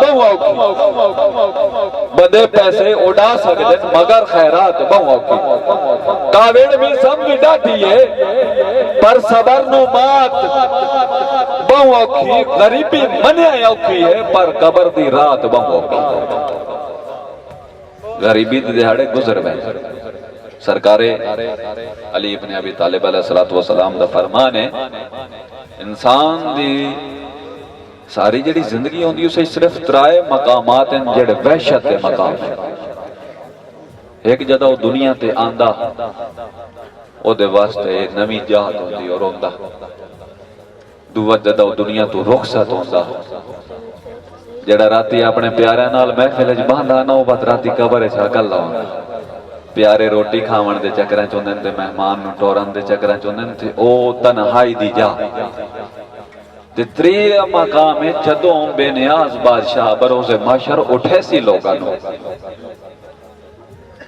بہو اوکھی بندے پیسے اڑا سکتے مگر خیرات بہو اوکھی کاوڑ بھی سمجھ ڈاٹی ہے پر صبر نو مات بہو اوکھی غریبی منیا اوکھی ہے پر قبر دی رات بہو اوکھی غریبی دی دہاڑے گزر گئے سرکار علی ابن ابی طالب علیہ السلام دا فرمان ہے انسان دی ساری جڑی زندگی ہوندی اسے صرف ترائے مقامات ہیں جڑے وحشت کے مقام ہیں ایک جدہ وہ دنیا تے آندہ او دے واسطے نمی جات ہوندی اور ہوندہ دوت جدہ وہ دنیا تو رخصت ہوندہ جڑا راتی اپنے پیارے نال محفل جب باندھا نہ وہ بات راتی قبر چھاکل لاؤں پیارے روٹی کھاون دے چکریں چوندن تے مہمان نو ٹورن دے چکریں چوندن تے او تنہائی دی جا تیتری مقام جدوں بے نیاز بادشاہ بروز محشر اٹھے سی لوگاں نو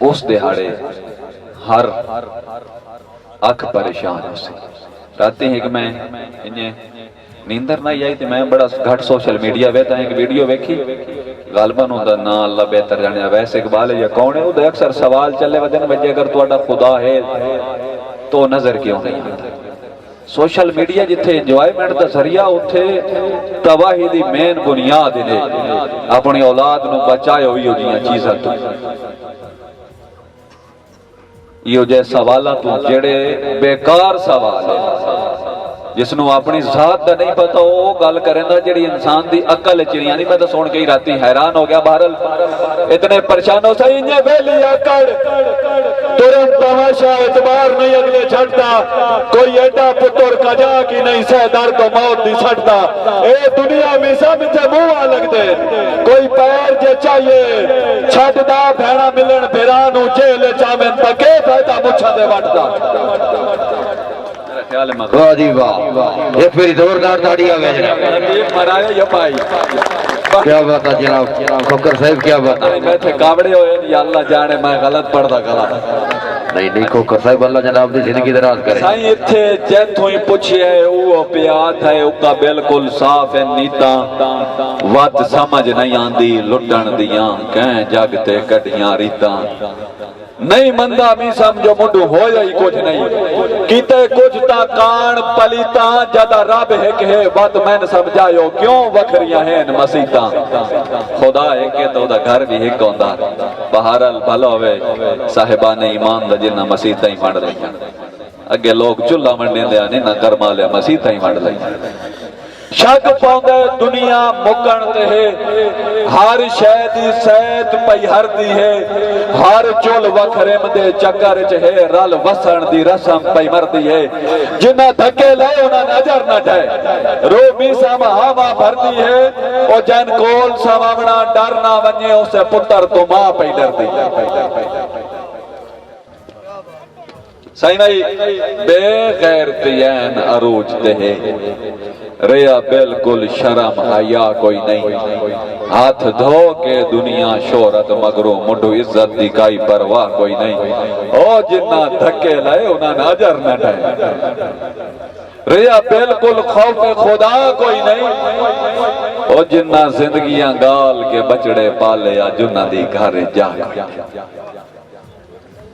اس دہاڑے ہر اکھ پریشان ہو سی راتی ایک میں انہیں نیندر نہ آئی تے میں بڑا گھٹ سوشل میڈیا ویتا ایک ویڈیو ویکھی غالباً ہوتا نا اللہ بہتر جانے ویسے اقبال ہے یا کون ہے وہ اکثر سوال چلے ودن وجہ اگر تو اڈا خدا ہے تو نظر کیوں نہیں آتا سوشل میڈیا جتھے انجوائمنٹ دا ذریعہ اتھے تباہی دی مین بنیاد نے اپنی اولاد نو بچائے ہوئی ہو جیاں چیزاں تو یہ جے سوالات تو جڑے بیکار سوال ہے جس نو اپنی ذات دا نہیں پتا وہ گل کریں دا جڑی انسان دی عقل چڑیاں نہیں پتا سون کے ہی راتی حیران ہو گیا بہرحال اتنے پریشان ہو سہی انجے بیلی اکڑ ترن تماشا اعتبار نہیں اگلے چھڑتا کوئی ایڈا پتر کجا کی نہیں سہ درد و موت دی سٹتا اے دنیا میں سب تے منہ لگ دے کوئی پیر جے چاہیے چھٹ دا بھیڑا ملن بھیرانو جیل چامن تکے فائدہ مچھا دے وٹ دا واہ جی واہ ایک پھر زوردار تاڑی آ گئے جناب مرایا یا بھائی کیا بات ہے جناب کھوکر صاحب کیا بات ہے میں تھے کابڑے ہوئے یا اللہ جانے میں غلط پڑھدا کلا نہیں نہیں کھوکر صاحب اللہ جناب دی زندگی دراز کرے سائیں اتھے جیتھوں ہی پوچھے ہے او پیات ہے او کا بالکل صاف ہے نیتا وات سمجھ نہیں آندی لٹن دیاں کہیں جاگتے کٹیاں ریتاں نہیں مندہ بھی سمجھو مڈو ہو جائی کچھ نہیں کیتے کچھ تا کان پلیتا جدہ رب ہے کہ بات میں نے سمجھائیو کیوں وکھریاں ہیں مسیطاں خدا ہے کہ تو دا گھر بھی ایک ہوندہ بہرحال بھلو ہوئے صاحبان ایمان دا جنہ مسیطاں ہی مڑ رہی ہیں اگے لوگ چلہ منڈے دیا نہیں نہ کرما لیا مسیطاں ہی مڑ رہی ہیں شک پاؤں دنیا مکن تے ہے ہر شہدی سیت پئی ہر دی ہے ہر چول وکھرم دے چکر چہے رل وسن دی رسم پئی مر دی ہے جنہ دھکے لائے انہاں نظر نہ جائے رو بھی ساما ہوا بھر دی ہے او جن کول سامنا ڈر نہ ونجے اسے پتر تو ماں پئی ڈر دی سائیں بھائی بے غیرتین عروج تے ہے ریا بالکل شرم حیا کوئی نہیں ہاتھ دھو کے دنیا شہرت مگرو مڈو عزت دی کائی پرواہ کوئی نہیں او جنہ دھکے لائے انہاں ناجر نہ ڈائے ریا بالکل خوف خدا کوئی نہیں او جنہ زندگیاں گال کے بچڑے پالے یا جنہ دی گھر جا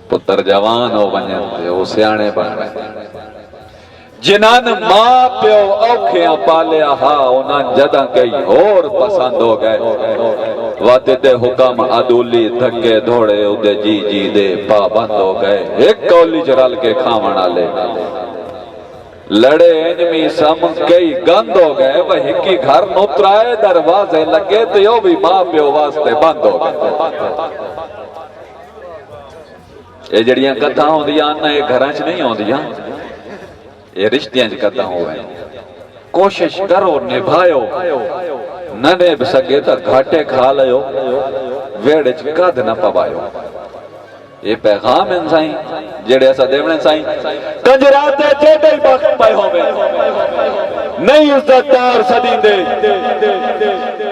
پتر جوان ہو بنجن تے او سیانے بن رہے جنان ماں پیو اوکھیاں پالیا ہاں انہاں جدہ کئی اور پسند ہو گئے واتے دے حکم عدولی دھکے دھوڑے ادھے جی جی دے پابند ہو گئے ایک کولی جرال کے کھامنا لے لڑے انمی سم کئی گند ہو گئے وہ ہکی گھر نترائے دروازے لگے تو یو بھی ماں پیو واسطے بند ہو گئے یہ جڑیاں کتھا ہوں دیاں نہ یہ گھرانچ نہیں ہوں دیاں یہ رشتیاں جی کہتا ہوئے کوشش کرو نبھائیو نہ نب سکے تا گھاٹے کھا لئیو ویڑے چکاد نہ پبائیو یہ پیغام انسائیں جڑے ایسا دیونے انسائیں کنجراتے جیڑے بخت پائے ہوئے نہیں عزت دار صدی دے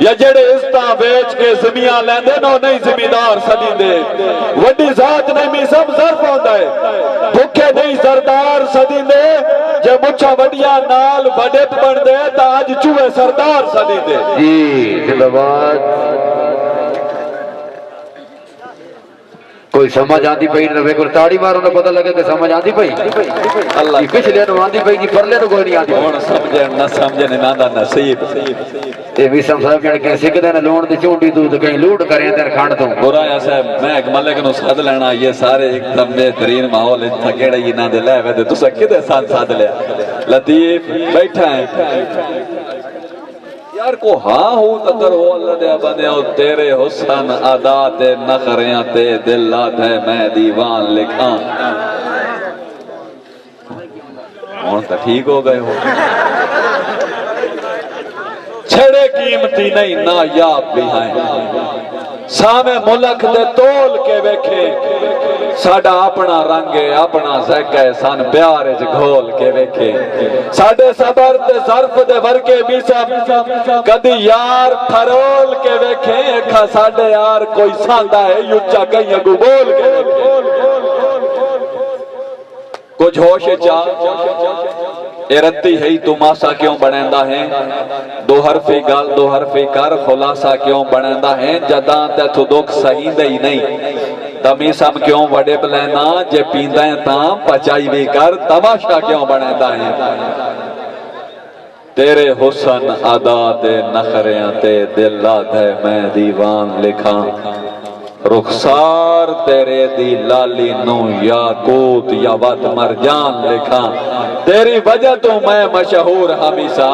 یا جڑے عزتاں بیچ کے زمیاں لیندے نو نہیں زمیدار صدی دے وڈی ذات نہیں می سب ظرف ہوندہ ہے بھکے نہیں زردار صدی دے جے مچھا وڈیا نال وڈے بن دے تا اج چوہے سردار سدی دے جی زندہباد کوئی سمجھ آندی پئی نہ کوئی تاڑی مارو نہ پتہ لگے کہ سمجھ آندی پئی اللہ پچھلے نو آندی پئی جی پرلے نو کوئی نہیں آندی ہن سمجھن نہ سمجھن نہ دا نصیب اے بھی سب صاحب جڑ کے سکدے نے لون دی چونڈی دودھ کہیں لوٹ کرے تے کھانڈ تو برایا صاحب میں ایک ملک نو سد لینا یہ سارے ایک دم بہترین ماحول تھا کیڑا ہی نہ دے لے وے تے تسا کدے سد لیا لطیف بیٹھا ہے یار کو ہاں ہو تکر ہو اللہ دے بندے او تیرے حسن ادا تے نخریاں تے دلات ہے میں دیوان لکھاں ہن تے ٹھیک ہو گئے ہو چھڑے قیمتی نہیں نایاب بھی ہیں سامے ملک دے تول کے ویکھے ساڈا اپنا رنگ ہے اپنا ذائقہ ہے سان پیار وچ گھول کے ویکھے ساڈے صبر تے ظرف دے ورگے بھی سب کدی یار پھرول کے ویکھے کھا ساڈے یار کوئی ساندا ہے یوچا کہیں اگو بول کے ویکھے کچھ ہوش چا اے رتی ہے تو ماسا کیوں بنیندا ہے دو حرفی گال دو حرفی کر خلاصہ کیوں بنیندا ہے جداں تے تو دکھ صحیح دے نہیں تمیسم کیوں وڈے بلینا جے پیندہ ہیں تاں پچائی بھی کر تماشا کیوں بنیندا ہے تیرے حسن ادا تے نخریاں تے دلات ہے میں دیوان لکھاں رخسار تیرے دی لالی نو یاقوت یا ود مرجان لکھاں تیری وجہ تو میں مشہور ہمیشہ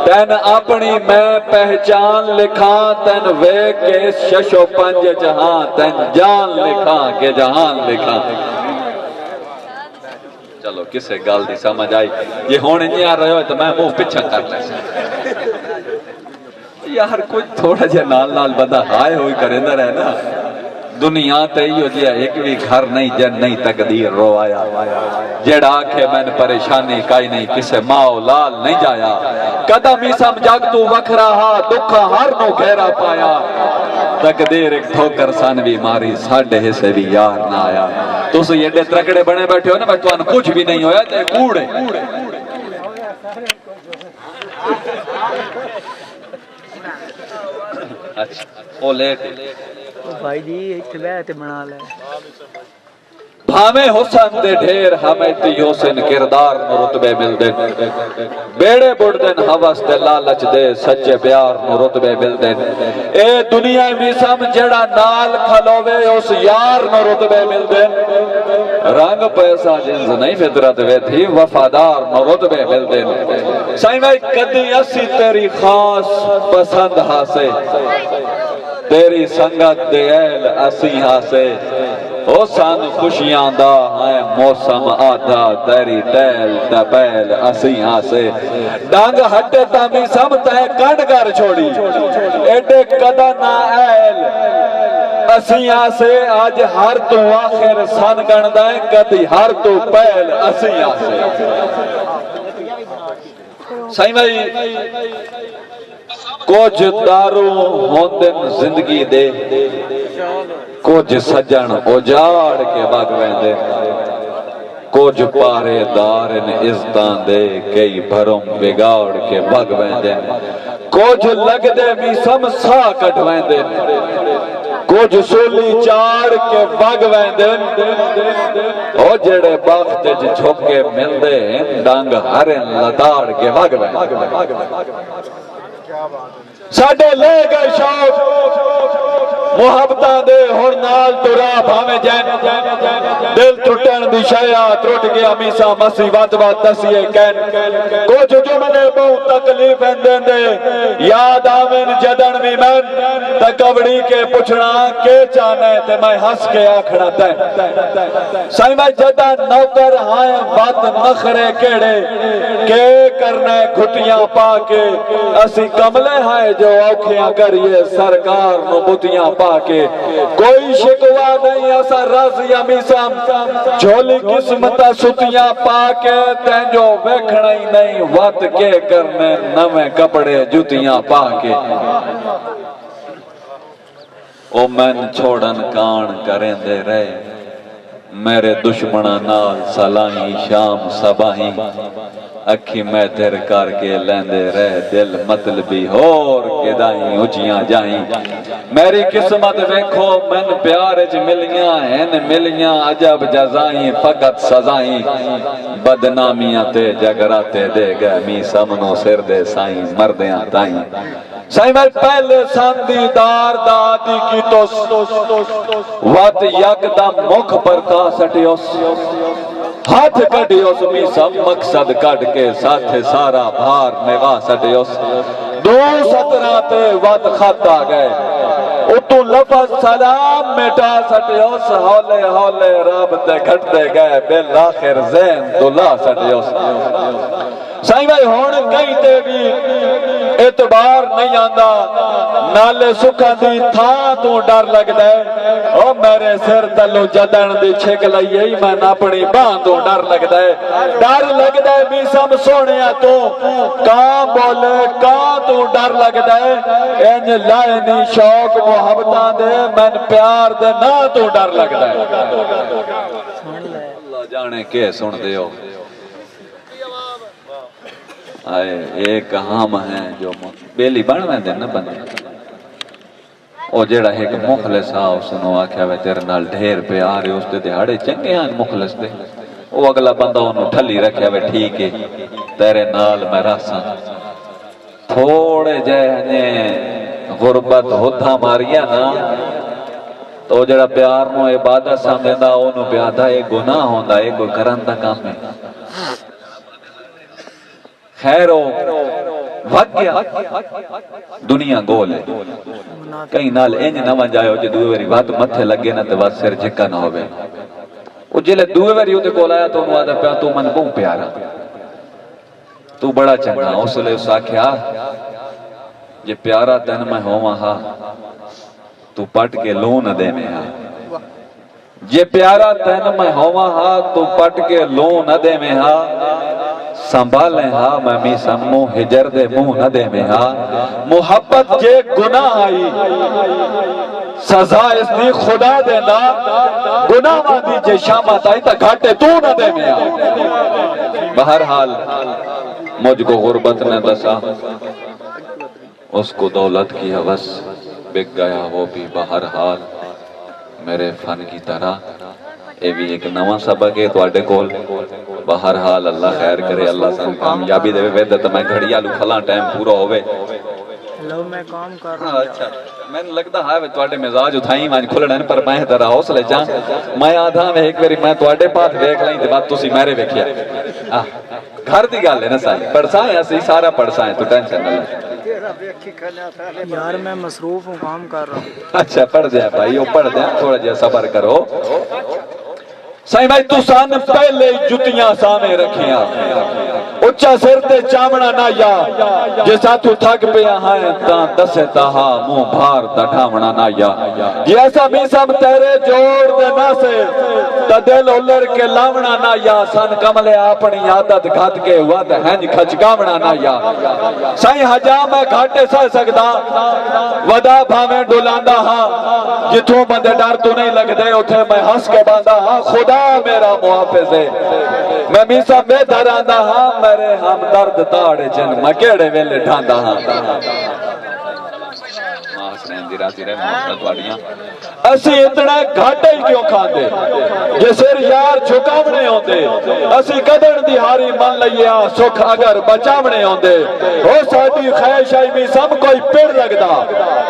تین اپنی میں پہچان لکھاں تین وے کے ششو پنج جہاں تین جان لکھاں کہ جہان لکھاں چلو کسے گال دی سمجھ آئی یہ ہونے نہیں آ رہے ہو تو میں منہ پچھا کر لیں یار کوئی تھوڑا جا نال نال بندہ ہائے ہوئی کرے نہ رہنا دنیا تے ہی ہو جیا ایک بھی گھر نہیں جن نہیں تقدیر رو آیا جڑا آکھے میں نے پریشانی کائی نہیں کسے ماں لال نہیں جایا قدم ہی سمجھاگ تو وکھ رہا دکھا ہر نو گھیرا پایا تقدیر ایک ٹھوکر سان بھی ماری ساڑھے حصے بھی یار نہ آیا تو سے یہ ترکڑے بنے بیٹھے ہو نا بچوان کچھ بھی نہیں ہویا تے کوڑے اچھا او لیٹ بھائی جی ایک بیعت بنا لے بھامے حسن دے ڈھیر ہمیں تی حسن کردار نو رتبے مل دے بیڑے بڑھ دن حوث دے لالچ دے سچے پیار نو رتبے مل دے اے دنیا میں سم جڑا نال کھلوے اس یار نو رتبے مل دے رنگ پیسہ جنز نہیں فطرت وے تھی وفادار نو رتبے مل دے سائیں بھائی کدی اسی تیری خاص پسند ہاسے تیری سنگت دے ایل اسی ہاسے او سان خوشیاں دا ہے موسم آدھا تیری ٹیل تپیل اسی ہاسے ڈانگ ہٹے تامی سمت ہے کنڈ کر چھوڑی ایڈے قدہ نا ایل اسی ہاسے آج ہر تو آخر سان گن دائیں کدی ہر تو پیل اسی ہاسے سائیں بھائی کچھ دارو ہوندن زندگی دے کچھ سجن اجاڑ کے بگ ویندے کچھ پارے دارن عزتاں دے کئی بھرم بگاڑ کے بگ ویندے کچھ لگ دے بھی سمسا کٹ ویندے کچھ سولی چاڑ کے بگ ویندے او جڑے باخت جھوک کے ملدے ڈانگ ہرن لتاڑ کے بگ ویندے ساڑھے لے گئے شوق محبتہ دے ہر نال ترا بھامے جین دل ٹوٹن دی شایا ٹوٹ گیا میسا مصیبت بات دسیے کین کچھ جملے بہت تکلیف اندن دے یاد آمن جدن بھی من تکبڑی کے پچھنا کے چانے تے میں ہس کے آکھنا تے سائیں میں جدہ نوکر ہائیں بات نخرے کیڑے کے کرنے گھٹیاں پا کے اسی کملے ہائیں جو اوکھیاں کریے سرکار نو بتیاں پا کے کوئی شکوا نہیں ایسا رضی امیسام جھولی قسمتہ ستیاں پا کے تینجو ویکھنا ہی نہیں وقت کے کرنے نویں کپڑے جتیاں پا کے او من چھوڑن کان کریں دے رہے میرے دشمنا نال سلائی شام صباہی اکھی میں تیر کر کے لیندے رہ دل مطلبی ہور کدائیں اچیاں جائیں میری قسمت ویکھو من پیار چ ملیاں ہن ملیاں عجب جزائیں فقط سزائیں بدنامیاں تے جگراتے دے گئے می سمنو سر دے سائیں مردیاں تائیں سائیں میں پہلے ساندی دار دادی کی توس وات یک دم مکھ پر کا سٹیوس ہاتھ کٹیوس می سب مقصد کٹ کے ساتھ سارا بھار نگاہ سٹیوس دو سترہ تے وات خط آ گئے اتو لفظ سلام مٹا سٹیوس ہولے ہولے رابطے گھٹ دے گئے بالآخر زین دلا سٹیوس سائیں بھائی ہون کہیں تے بھی اعتبار نہیں آندا نالے سکھا دی تھا تو ڈر لگ دے او میرے سر تلو جدن دی چھک لئی میں اپنی باں تو ڈر لگ دے بھی سب سونیا تو کہاں بولے کہاں تو ڈر لگ دے انج لائنی شوق محبتاں دے من پیار دے نا تو ڈر لگ دے اللہ جانے کے سن دیو آئے ایک ہم ہیں جو بیلی بن میں دے نا بندے او جیڑا ایک مخلص آ اس نو آکھیا وے تیرے نال ڈھیر پیار ہے اس دے دہاڑے چنگے ہیں مخلص دے او اگلا بندہ انہوں ٹھلی رکھیا وے ٹھیک ہے تیرے نال میں راساں تھوڑے جہنے غربت ہوتا ماریا نا تو جیڑا پیار نو عبادت سمجھدا انہوں پیادا ایک گناہ ہوندا ایک کوئی کرن دا کام ہے خیر ہو وقت گیا دنیا گول ہے کہیں نال انج نہ ون جائے ہو جے دوے واری بات متھے لگے نہ تے بس سر جھکا نہ ہوے او جلے دوے واری او تے کول آیا تو انہوں آدھا پیا تو من بہت پیارا تو بڑا چنگا اس لئے اس آکھیا جے پیارا تن میں ہوا ہا تو پٹ کے لوں نہ دے میں ہا جے پیارا تن میں ہوا ہا تو پٹ کے لوں نہ دے میں ہا سنبھالیں ہا میں می سمو ہجر دے منہ نہ دے میں ہا محبت جے گناہ آئی سزا اس دی خدا دینا گناہ ماندی جے شامت آئی تا گھاٹے تو نہ دے میں ہا بہرحال مجھ کو غربت نے دسا اس کو دولت کی حوث بک گیا وہ بھی بہرحال میرے فن کی طرح اے بھی ایک نواں سبق ہے تو آڈے کول بہرحال اللہ خیر کرے اللہ سن کامیابی دے ویدہ تو میں گھڑیا لو کھلا ٹائم پورا ہوئے لو میں کام کر رہا ہوں اچھا میں نے لگتا ہے تو آڈے مزاج اٹھائیں میں کھلڑن پر میں درہ حوصلے چاہاں میں آدھا میں ایک بری میں تو آڈے پاس دیکھ لائیں دے بات تو سی میرے بیکھیا گھر دی گال ہے نا سائیں پڑھسائیں ایسی سارا پڑھسائیں تو ٹینشن نہ لیں یار میں مصروف ہوں کام کر رہا ہوں اچھا پڑھ دیا بھائی وہ پڑھ دیا تھوڑا جا صبر کرو سائیں بھائی تو سان پہلے جتیاں سامنے رکھیاں اچھا سر تے چامنا نہ یا جیسا تو تھک پیا ہے تاں دسے تاہا موں بھار تا ڈھامنا نہ یا جیسا میسم تیرے جوڑ دے نہ سے تا دل اولر کے لاونا نہ یا سن کملے اپنی عادت گھات کے ود ہنج کھچگاونا نہ یا سائیں حجام میں گھاٹے سہ سکدا ودا بھامیں ڈولاندا ہاں جتوں بندے ڈر تو نہیں لگ دے اتھے میں ہنس کے باندھا ہاں خدا میرا محافظ ہے میں میسا میں دراندہ ہاں میرے ہم درد تاڑے جن میں کیڑے ویلے ڈھاندہ ہاں اسی اتنا گھاٹے ہی کیوں کھان دے یہ سر یار جھکاونے ہوں دے اسی قدر دیہاری من لیا سکھ اگر بچاونے ہوں دے ہو ساتھی خیش آئی بھی سب کوئی پیڑ لگ دا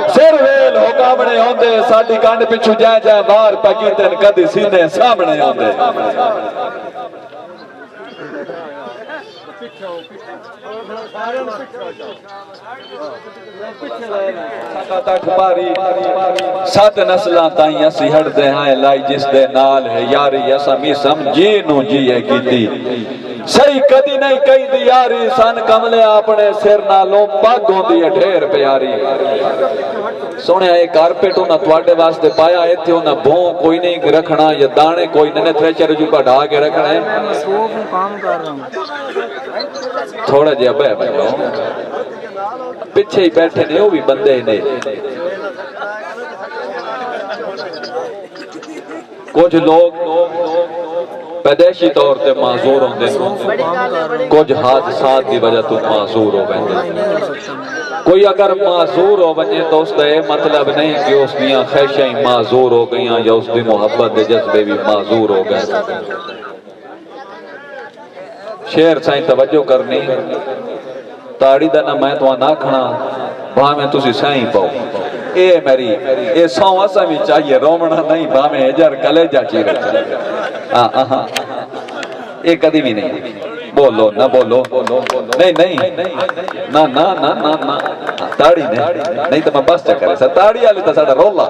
سر ویل ہوکاونے ہوں دے ساتھی کانڈ پچھو جائے جائے بار پکیتن کدی سینے سامنے ہوں دے سات نسلان تائیں اسی ہڑ دے ہائیں لائی جس دے نال ہے یاری ایسا می سمجھی نو جیے کی تھی صحیح کدی نہیں کئی دی یاری سن کملے اپنے سر نالوں پاگوں دی ڈھیر پیاری سونے آئے کارپیٹ ہونا تواڈے واسطے پایا ہے تھے ہونا بھون کوئی نہیں رکھنا یا دانے کوئی نہیں تھریچر جو کا ڈھا کے رکھنا ہے مصروف ہوں کام کر رہا ہوں تھوڑا جیا بے پیچھے ہی بیٹھے نہیں وہ بھی بندے ہی نہیں کچھ لوگ پیدائشی طور تے معذور ہوندے کچھ حادثات دی وجہ تو معذور ہو گئے کوئی اگر معذور ہو بنے تو اس کا یہ مطلب نہیں کہ اس دیاں خواہشیں معذور ہو گئیں یا اس دی محبت دے جذبے بھی معذور ہو گئے شیر سائیں توجہ کرنی تاڑی دا نہ میں تو نہ کھنا بھا میں تسی سائیں پاؤ اے میری اے سو اسا بھی چاہیے رومنا نہیں بھا میں اجر کلے جا چیرے اے کدی بھی نہیں بولو نہ بولو نہیں نہیں نہ نہ نہ نہ نہ تاڑی نہیں تو میں بس چکرے سا تاڑی آلی تا ساڑا رولا